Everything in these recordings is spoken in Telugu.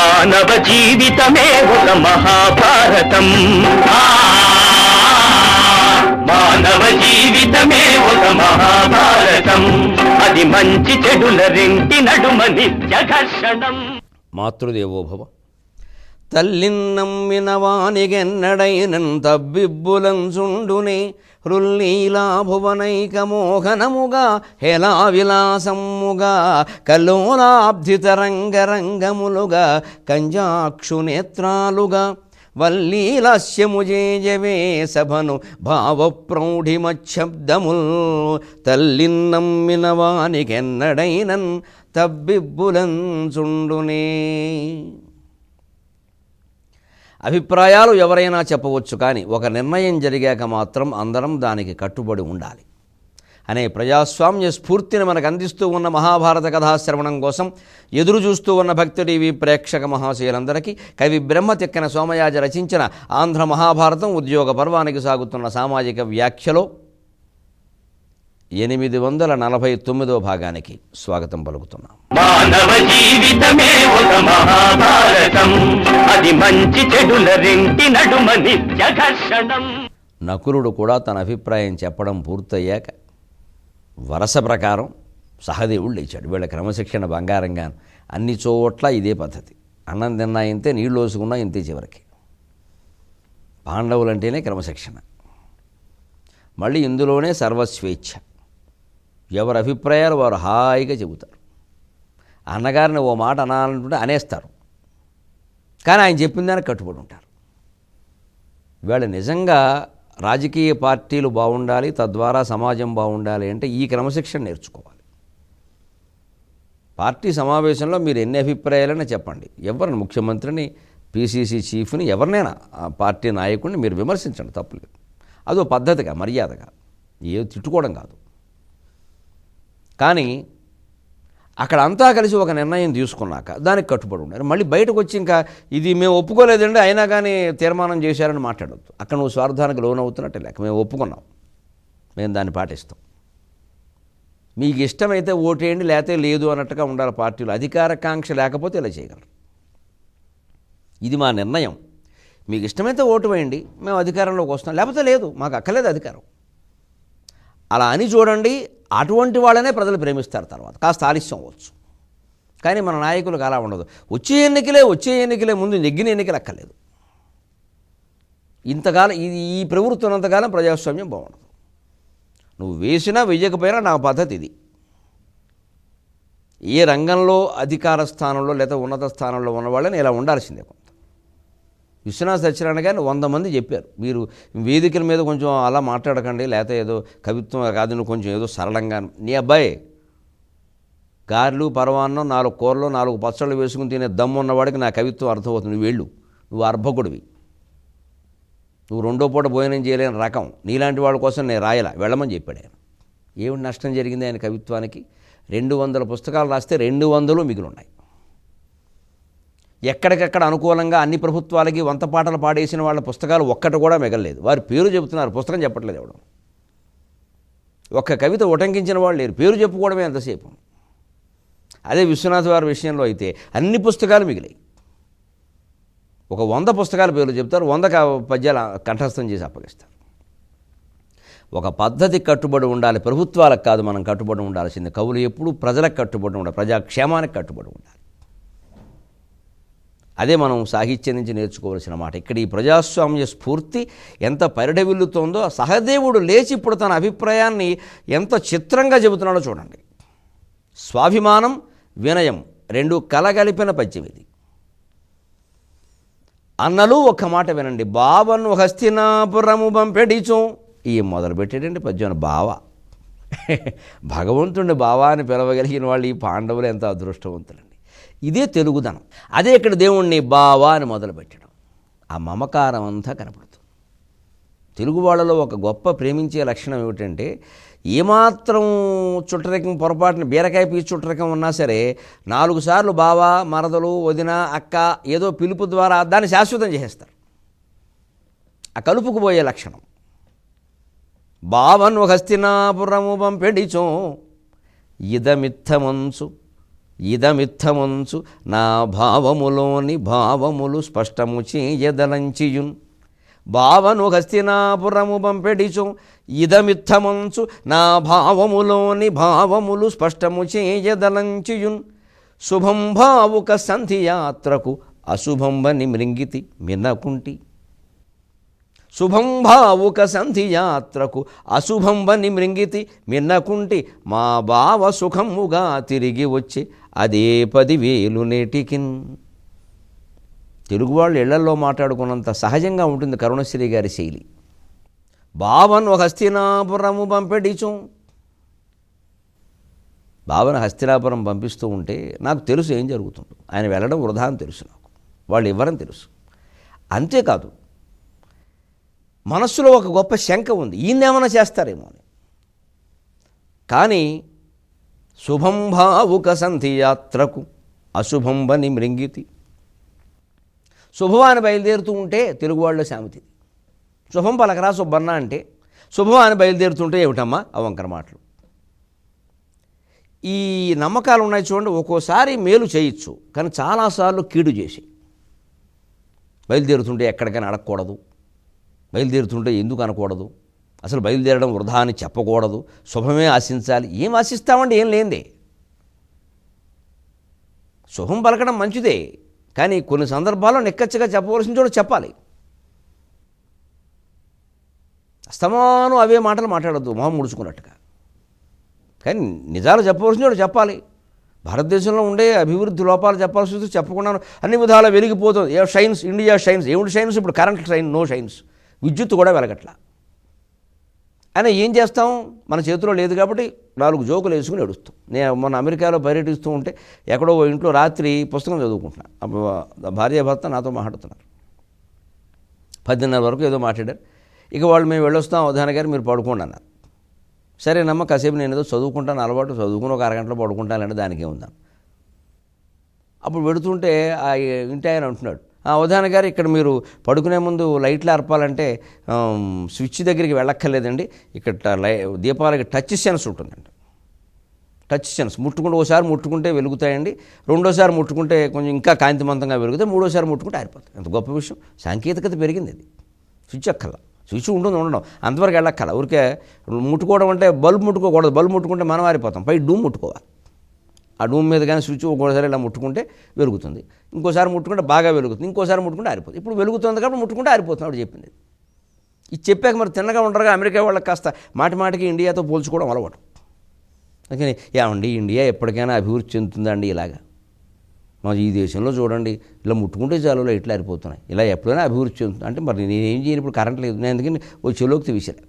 మానవ జీవితమే ఒక మహాభారతం. మానవ జీవితమే ఒక మహాభారతం. అది మంచి చెడుల రెంటి నడుమ నిత్య ఘర్షణం. మాతృదేవోభవ. తల్లిన్నమ్మినవానిగెన్నడైనన్ తబ్బిబ్బులంచుండునే హృల్లీలాభువనైకమోహనముగా హేలా విలాసమ్ముగా కల్లోలాబ్ధితరంగరంగములుగా కంజాక్షునేత్రాలుగా వల్లీలాస్యముజేజవే సభను భావప్రౌఢిమశబ్దముల్ తల్లిన్నమ్మినవానిగెన్నడైనన్ తబ్బిబ్బులంచుండునే. అభిప్రాయాలు ఎవరైనా చెప్పవచ్చు, కానీ ఒక నిర్ణయం జరిగాక మాత్రం అందరం దానికి కట్టుబడి ఉండాలి అనే ప్రజాస్వామ్య స్ఫూర్తిని మనకు అందిస్తూ ఉన్న మహాభారత కథాశ్రవణం కోసం ఎదురు చూస్తూ ఉన్న భక్తి టీవీ ప్రేక్షక మహాశయులందరికీ కవి బ్రహ్మతిక్కన సోమయాజి రచించిన ఆంధ్ర మహాభారతం ఉద్యోగ పర్వానికి సాగుతున్న సామాజిక వ్యాఖ్యలో 849వ భాగానికి స్వాగతం పలుకుతున్నాం. మానవ జీవితమే ఒక మహాభారతం. అది మంచి చెడుల రెంటి నడుమ నిత్య ఘర్షణం. నకులుడు కూడా తన అభిప్రాయం చెప్పడం పూర్తయ్యాక వరస ప్రకారం సహదేవుడు లేచాడు. వీళ్ళ క్రమశిక్షణ బంగారంగా అన్ని చోట్ల ఇదే పద్ధతి. అన్నం తిన్నా ఇంతే, నీళ్ళు వేసుకున్నా ఇంతే. చివరికి పాండవులంటేనే క్రమశిక్షణ. మళ్ళీ ఇందులోనే సర్వస్వేచ్ఛ. ఎవరి అభిప్రాయాలు వారు హాయిగా చెబుతారు. అన్నగారిని ఓ మాట అనాలంటుంటే అనేస్తారు, కానీ ఆయన చెప్పిన దానికి కట్టుబడి ఉంటారు. వీళ్ళు నిజంగా రాజకీయ పార్టీలు బాగుండాలి, తద్వారా సమాజం బాగుండాలి అంటే ఈ క్రమశిక్షణ నేర్చుకోవాలి. పార్టీ సమావేశంలో మీరు ఎన్ని అభిప్రాయాలైనా చెప్పండి. ఎవరిని, ముఖ్యమంత్రిని, పిసిసి చీఫ్ని, ఎవరినైనా ఆ పార్టీ నాయకుడిని మీరు విమర్శించండి, తప్పులేదు. అదో పద్ధతిగా, మర్యాదగా, ఏదో తిట్టుకోవడం కాదు. కానీ అక్కడ అంతా కలిసి ఒక నిర్ణయం తీసుకున్నాక దానికి కట్టుబడి ఉండాలి. మళ్ళీ బయటకు వచ్చి ఇంకా ఇది మేము ఒప్పుకోలేదండి అయినా కానీ తీర్మానం చేశారని మాట్లాడవద్దు. అక్కడ నువ్వు స్వార్థానికి లోనవుతున్నట్టే లేక మేము ఒప్పుకున్నాం, మేము దాన్ని పాటిస్తాం. మీకు ఇష్టమైతే ఓటేయండి, లేకపోతే లేదు అన్నట్టుగా ఉండాలి. పార్టీలు అధికారకాంక్ష లేకపోతే ఇలా చేయగలరు. ఇది మా నిర్ణయం, మీకు ఇష్టమైతే ఓటు వేయండి, మేము అధికారంలోకి వస్తాం, లేకపోతే లేదు, మాకు అక్కర్లేదు అధికారం. అలా అని చూడండి. అటువంటి వాళ్ళనే ప్రజలు ప్రేమిస్తారు. తర్వాత కాస్త ఆలస్యం అవ్వచ్చు, కానీ మన నాయకులకు అలా ఉండదు. వచ్చే ఎన్నికలే ముందు నెగ్గిన ఎన్నికలు అక్కర్లేదు. ఇంతకాలం ఈ ప్రవృత్తి ఉన్నంతకాలం ప్రజాస్వామ్యం బాగుండదు. నువ్వు వేసినా వెయ్యకపోయినా నా పద్ధతి ఇది. ఏ రంగంలో అధికార స్థానంలో లేదా ఉన్నత స్థానంలో ఉన్న వాళ్ళని ఇలా ఉండాల్సిందే. కొంత విశ్వనాథ సత్యనారాయణ గారిని 100 మంది చెప్పారు, మీరు వేదికల మీద కొంచెం అలా మాట్లాడకండి, లేకపోతే ఏదో కవిత్వం కాదు, నువ్వు కొంచెం ఏదో సరళంగా. నీ అబ్బాయి గారెలు, పరవాన్నం, 4 కూరలు 4 పచ్చళ్ళు వేసుకుని తినే దమ్ము ఉన్నవాడికి నా కవిత్వం అర్థమవుతుంది. నువ్వు వెళ్ళు, నువ్వు అర్భకుడివి, నువ్వు 2వ పూట భోజనం చేయలేని రకం, నీలాంటి వాళ్ళ కోసం నేను రాయలా, వెళ్ళమని చెప్పాడు ఆయన. ఏమిటి నష్టం జరిగింది ఆయన కవిత్వానికి? 200 పుస్తకాలు రాస్తే 200 మిగిలిన్నాయి. ఎక్కడికక్కడ అనుకూలంగా అన్ని ప్రభుత్వాలకి వంతపాటలు పాడేసిన వాళ్ళ పుస్తకాలు ఒక్కటి కూడా మిగలలేదు. వారి పేరు చెబుతున్నారు, పుస్తకం చెప్పట్లేదు ఎవడం. ఒక్క కవిత ఉటంకించిన వాళ్ళు లేరు, పేరు చెప్పుకోవడమే ఎంతసేపు. అదే విశ్వనాథ్ వారి విషయంలో అయితే అన్ని పుస్తకాలు మిగిలాయి. ఒక 100 పుస్తకాల పేర్లు చెప్తారు, 100 పద్యాలు కంఠస్థం చేసి అప్పగిస్తారు. ఒక పద్ధతి కట్టుబడి ఉండాలి. ప్రభుత్వాలకు కాదు మనం కట్టుబడి ఉండాల్సింది. కవులు ఎప్పుడు ప్రజలకు కట్టుబడి ఉండాలి, ప్రజాక్షేమానికి కట్టుబడి ఉండాలి. అదే మనం సాహిత్యం నుంచి నేర్చుకోవాల్సిన మాట. ఇక్కడ ఈ ప్రజాస్వామ్య స్ఫూర్తి ఎంత పరిడవిల్లుతోందో, సహదేవుడు లేచి ఇప్పుడు తన అభిప్రాయాన్ని ఎంత చిత్రంగా చెబుతున్నాడో చూడండి. స్వాభిమానం, వినయం 2 కలగలిపిన పద్యం ఇది. అన్నలు ఒక్క మాట వినండి. బావను హస్తినాపురము పంపెడిచో, ఈ మొదలుపెట్టేటండి పద్యం. బావ, భగవంతుడిని బావా అని పిలవగలిగిన వాళ్ళు ఈ పాండవులు ఎంత అదృష్టవంతులండి. ఇదే తెలుగుదనం. అదే ఇక్కడ దేవుణ్ణి బావా అని మొదలుపెట్టడం. ఆ మమకారం అంతా కనపడుతుంది. తెలుగు వాళ్ళలో ఒక గొప్ప ప్రేమించే లక్షణం ఏమిటంటే, ఏమాత్రం చుట్టరికం, పొరపాటున బీరకాయ పీచు చుట్టరికం ఉన్నా సరే 4 సార్లు బావా, మరదలు, వదిన, అక్క ఏదో పిలుపు ద్వారా దాన్ని శాశ్వతం చేసేస్తారు. ఆ కలుపుకుపోయే లక్షణం. బావను హస్తినాపురము పంపెడిచో ఇదమిత్తమంచు ఇదమిత్తమంచు నా భావములోని భావములు స్పష్టము చేయదలంచియున్ భావను హస్తినాపురము పంపెడిచో ఇదమిత్తమంచు నా భావములోని భావములు స్పష్టము చేయదలంచియున్ శుభం భావుక సంధియాత్రకు అశుభంబని మృంగితి మినకుంటి శుభం భావుక సంధియాత్రకు అశుభంబని మృంగితి మిన్నకుంటి మా భావ సుఖముగా తిరిగి వచ్చి అదే 10,000 నేటికిన్. తెలుగు వాళ్ళు ఇళ్లల్లో మాట్లాడుకున్నంత సహజంగా ఉంటుంది కరుణశ్రీ గారి శైలి. బావను హస్తినాపురము పంపెడిచు, బావను హస్తినాపురం పంపిస్తూ ఉంటే నాకు తెలుసు ఏం జరుగుతుందో. ఆయన వెళ్ళడం వృధా అని తెలుసు, నాకు వాళ్ళు ఇవ్వరని తెలుసు. అంతేకాదు మనస్సులో ఒక గొప్ప శంక ఉంది, ఈయనేమైనా చేస్తారేమో అని. కానీ శుభం భావుక సంధియాత్రకు అశుభంబని మృంగితి, శుభవాన్ని బయలుదేరుతూ ఉంటే తెలుగు వాళ్ళ సామెతి, శుభం పలకరా సుబ్బన్న అంటే శుభవాన్ని బయలుదేరుతుంటే ఏమిటమ్మా అవంకర మాటలు. ఈ నమ్మకాలు ఉన్నాయి చూడండి. ఒక్కోసారి మేలు చేయొచ్చు, కానీ చాలాసార్లు కీడు చేసి బయలుదేరుతుంటే ఎక్కడికైనా అడగకూడదు, బయలుదేరుతుంటే ఎందుకు అనకూడదు, అసలు బయలుదేరడం వృధా అని చెప్పకూడదు, శుభమే ఆశించాలి. ఏం ఆశిస్తామండి, ఏం లేదే. శుభం పలకడం మంచిదే, కానీ కొన్ని సందర్భాల్లో నిక్కచ్చిగా చెప్పవలసిన చోట చెప్పాలి. అస్తమానం అవే మాటలు మాట్లాడద్దు మొహం ముడుచుకున్నట్టుగా. కానీ నిజాలు చెప్పవలసిన చోట చెప్పాలి. భారతదేశంలో ఉండే అభివృద్ధి లోపాలు చెప్పాల్సి వస్తే చెప్పకుండా అన్ని విధాలా వెలిగిపోతుంది. ఏ షైన్స్, ఇండియా షైన్స్. ఏమిటి షైన్స్? ఇప్పుడు కరెంట్ షైన్, నో షైన్స్. విద్యుత్ కూడా వెలగట్లా. అయినా ఏం చేస్తాం, మన చేతిలో లేదు కాబట్టి 4 జోకులు వేసుకుని ఏడుస్తాం. నేను మొన్న అమెరికాలో పర్యటిస్తూ ఉంటే ఎక్కడో ఇంట్లో రాత్రి పుస్తకం చదువుకుంటున్నా. భార్యాభర్త నాతో మాట్లాడుతున్నారు. 10:30 వరకు ఏదో మాట్లాడారు. ఇక వాళ్ళు మేము వెళ్ళొస్తాం, అవధాన గారు మీరు పడుకోండి అన్నారు. సరేనమ్మ కాసేపు నేను ఏదో చదువుకుంటాను, అలవాటు, చదువుకుని ఒక అరగంటలో పడుకుంటానంటే దానికి ఏముందాను. అప్పుడు పెడుతుంటే ఆ ఇంటి ఆయన అంటున్నాడు, అవధాన గారు ఇక్కడ మీరు పడుకునే ముందు లైట్లు అర్పాలంటే స్విచ్ దగ్గరికి వెళ్ళక్కర్లేదండి, ఇక్కడ దీపాలకి టచ్ సెన్స్ ఉంటుందండి. టచ్ సెన్స్ ముట్టుకుంటే, ఓసారి ముట్టుకుంటే వెలుగుతాయండి, రెండోసారి ముట్టుకుంటే కొంచెం ఇంకా కాంతిమంతంగా వెలుగుతాయి, మూడోసారి ముట్టుకుంటే ఆరిపోతాయి. ఎంత గొప్ప విషయం. సాంకేతికత పెరిగింది. అది స్విచ్ అక్కల, స్విచ్ ఉంటుంది ఉండడం, అంతవరకు వెళ్ళక్కల. ఊరికే ముట్టుకోవడం అంటే బల్బ్ ముట్టుకోకూడదు, బల్బ్ ముట్టుకుంటే మనం ఆరిపోతాం. పై డూమ్ ముట్టుకోవాలి. ఆ డూమ్ మీద కానీ స్విచ్ ఒక్కోసారి ఇలా ముట్టుకుంటే వెలుగుతుంది, ఇంకోసారి ముట్టుకుంటే బాగా వెలుగుతుంది, ఇంకోసారి ముట్టుకుంటే ఆరిపోతుంది. ఇప్పుడు వెలుగుతుంది కాబట్టి ముట్టుకుంటే ఆరిపోతుంది. అప్పుడు చెప్పింది ఇది చెప్పాక మరి తిన్నగా ఉండరుగా అమెరికా వాళ్ళకి కాస్త మాటి మాటికి ఇండియాతో పోల్చుకోవడం అలవాటు. అందుకని ఏమండి ఇండియా ఎప్పటికైనా అభివృద్ధి చెందుతుందండి ఇలాగా, మరి ఈ దేశంలో చూడండి ఇలా ముట్టుకుంటే చాలు ఇట్లా ఆరిపోతున్నాయి, ఇలా ఎప్పుడైనా అభివృద్ధి చెందుతుంది అంటే మరి నేనేం చేయను, ఇప్పుడు కరెంట్ లేదు. నేను అందుకని ఓ చెలోకి విసిరా,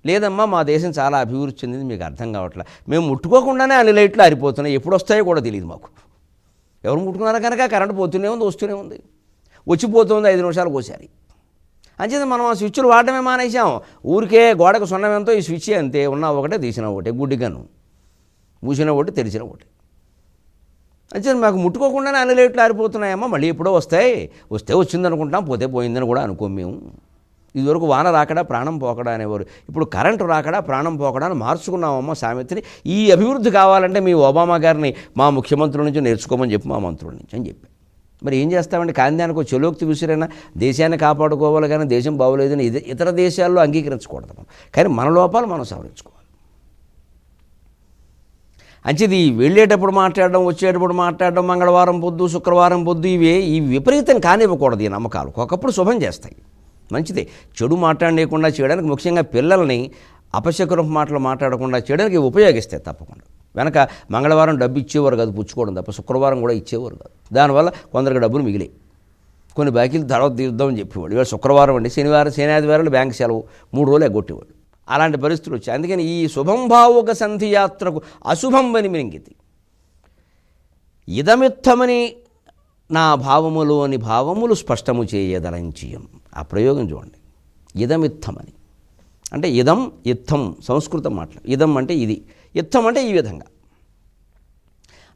లేదమ్మా మా దేశం చాలా అభివృద్ధి చెందింది, మీకు అర్థం కావట్లేదు, మేము ముట్టుకోకుండానే అన్ని లైట్లు ఆరిపోతున్నాయి, ఎప్పుడు వస్తాయో కూడా తెలియదు మాకు. ఎవరు ముట్టుకున్నారో కనుక కరెంట్ పోతూనే ఉంది, వస్తూనే ఉంది, వచ్చిపోతుంది 5 నిమిషాలకు ఒకసారి. అంచేత మనం ఆ స్విచ్లు వాడడమే మానేసాం. ఊరికే గోడకు సున్నమెంతో ఈ స్విచ్ అంతే, ఉన్నా ఒకటే తీసిన ఒకటే, గుడ్డిగాను మూసిన ఒకటి తెరిచిన ఒకటి. అంచేత మాకు ముట్టుకోకుండానే అన్ని లైట్లు ఆరిపోతున్నాయమ్మా, మళ్ళీ ఎప్పుడో వస్తే వచ్చిందనుకుంటాం, పోతే పోయిందని కూడా అనుకోం మేము. ఇదివరకు వాన రాకడా ప్రాణం పోకడా అనేవారు, ఇప్పుడు కరెంటు రాకడా ప్రాణం పోకడా అని మార్చుకున్నామమ్మ సామెతని. ఈ అభివృద్ధి కావాలంటే మీ ఒబామా గారిని మా ముఖ్యమంత్రుల నుంచి నేర్చుకోమని చెప్పి, మా మంత్రుల నుంచి అని చెప్పి. మరి ఏం చేస్తామండి, కాందానికి ఒక చెలోక్తి విసిరైనా దేశాన్ని కాపాడుకోవాలి, కానీ దేశం బాగోలేదని ఇతర దేశాల్లో అంగీకరించకూడదు మనం. కానీ మన లోపాలు మనం సవరించుకోవాలి. అంచేది వెళ్ళేటప్పుడు మాట్లాడడం, వచ్చేటప్పుడు మాట్లాడడం, మంగళవారం పొద్దు శుక్రవారం పొద్దు ఈ విపరీతం కానివ్వకూడదు. ఈ నమ్మకాలు ఒకప్పుడు శుభం చేస్తాయి, మంచిదే. చెడు మాట్లాడలేకుండా చేయడానికి, ముఖ్యంగా పిల్లల్ని అపశకురపు మాటలు మాట్లాడకుండా చేయడానికి ఉపయోగిస్తాయి తప్పకుండా. వెనక మంగళవారం డబ్బు ఇచ్చేవారు కాదు, పుచ్చుకోవడం తప్ప, శుక్రవారం కూడా ఇచ్చేవారు కాదు. దానివల్ల కొందరికి డబ్బులు మిగిలాయి, కొన్ని బాకీలు తర్వాత తీర్దామని చెప్పేవాడు. ఇవాళ శుక్రవారం అండి, శనివారాలు బ్యాంక్ సెలవు, 3 రోజులు ఎగ్గొట్టేవాడు. అలాంటి పరిస్థితులు వచ్చాయి. అందుకని ఈ శుభంభావుక సంధియాత్రకు అశుభం అని మింగితి, ఇదమిత్తమని నా భావములోని భావములు స్పష్టము చేయదలంచియం. ఆ ప్రయోగం చూడండి, ఇదమిత్తమని అంటే ఇదం ఇత్తం సంస్కృతం మాటలు. ఇదం అంటే ఇది, ఇత్తం అంటే ఈ విధంగా.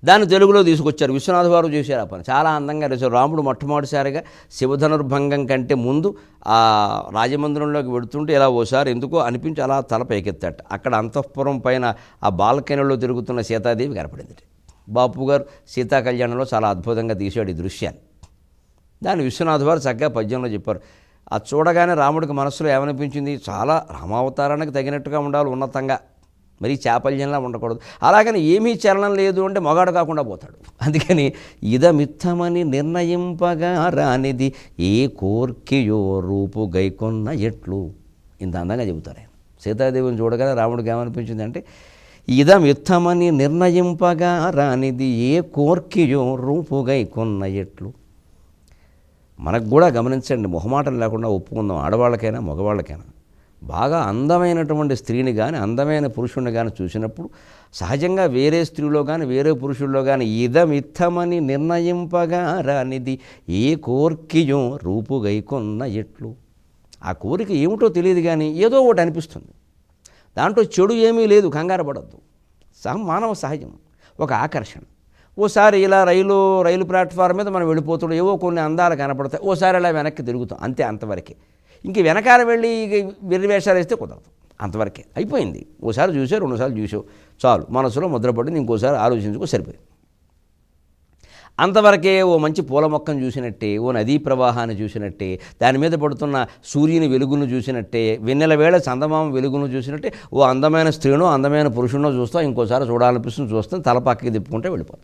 దాన్ని తెలుగులో తీసుకొచ్చారు, విశ్వనాథ వారు చేశారు ఆ పని, చాలా అందంగా చేశారు. రాముడు మొట్టమొదటిసారిగా శివధనుర్భంగం కంటే ముందు ఆ రాజమందిరంలోకి వెడుతుంటే ఇలా ఓసారి ఎందుకో అనిపించి అలా తల పైకెత్తాట. అక్కడ అంతఃపురం పైన ఆ బాల్కనీలో తిరుగుతున్న సీతాదేవి కనపడింది. బాపు గారు సీతా కళ్యాణంలో చాలా అద్భుతంగా తీశాడు ఈ దృశ్యాన్ని. దాన్ని విశ్వనాథ్ వారు చక్కగా పద్యంలో చెప్పారు. అది చూడగానే రాముడికి మనసులో ఏమనిపించింది, చాలా రామావతారానికి తగినట్టుగా ఉండాలి, ఉన్నతంగా, మరి చాపల్యంలా ఉండకూడదు. అలాగని ఏమీ చలనం లేదు అంటే మొగాడు కాకుండా పోతాడు. అందుకని ఇదమిత్తమని నిర్ణయింపగా రానిది ఏ కోర్కెయో రూపు గైకొన్న ఎట్లు, ఇంత అందంగా చెబుతారు ఆయన. సీతాదేవిని చూడగానే రాముడికి ఏమనిపించింది అంటే ఇదమిత్తమని నిర్ణయింపగా రానిది ఏ కోర్కెయో రూపు గైకొన్న ఎట్లు. మనకు కూడా గమనించండి, మొహమాటం లేకుండా ఒప్పుకుందాం, ఆడవాళ్ళకైనా మగవాళ్ళకైనా. బాగా అందమైనటువంటి స్త్రీని కానీ అందమైన పురుషుడిని కానీ చూసినప్పుడు సహజంగా వేరే స్త్రీలో కానీ వేరే పురుషుల్లో కానీ ఇదమిత్తమని నిర్ణయింపగా రానిది ఏ కోర్కియో రూపుగైకొన్న ఎట్లు. ఆ కోరిక ఏమిటో తెలియదు కానీ ఏదో ఒకటి అనిపిస్తుంది. దాంట్లో చెడు ఏమీ లేదు, కంగారు పడద్దు. మానవ సహజం, ఒక ఆకర్షణ. ఓసారి ఇలా రైలు ప్లాట్ఫారం మీద మనం వెళ్ళిపోతుండే ఏవో కొన్ని అందాలు కనపడతాయి, ఓసారి ఇలా వెనక్కి తిరుగుతాం, అంతే, అంతవరకే. ఇంక వెనకాల వెళ్ళి వెర్రి వేషాలు వేస్తే కుదరదు, అంతవరకే అయిపోయింది. ఓసారి చూసావు, రెండుసార్లు చూసావు, చాలు, మనసులో ముద్రపడింది, ఇంకోసారి ఆలోచించుకో, సరిపోయింది. అంతవరకే ఓ మంచి పూల మొక్కను చూసినట్టే, ఓ నదీ ప్రవాహాన్ని చూసినట్టే, దాని మీద పడుతున్న సూర్యుని వెలుగును చూసినట్టే, వెన్నెల వేళ చందమామ వెలుగును చూసినట్టే, ఓ అందమైన స్త్రీనో అందమైన పురుషునో చూస్తాం, ఇంకోసారి చూడాలనిపిస్తుంది, చూస్తాం, తల పక్కకి తిప్పుకుంటే వెళ్ళిపోతాం.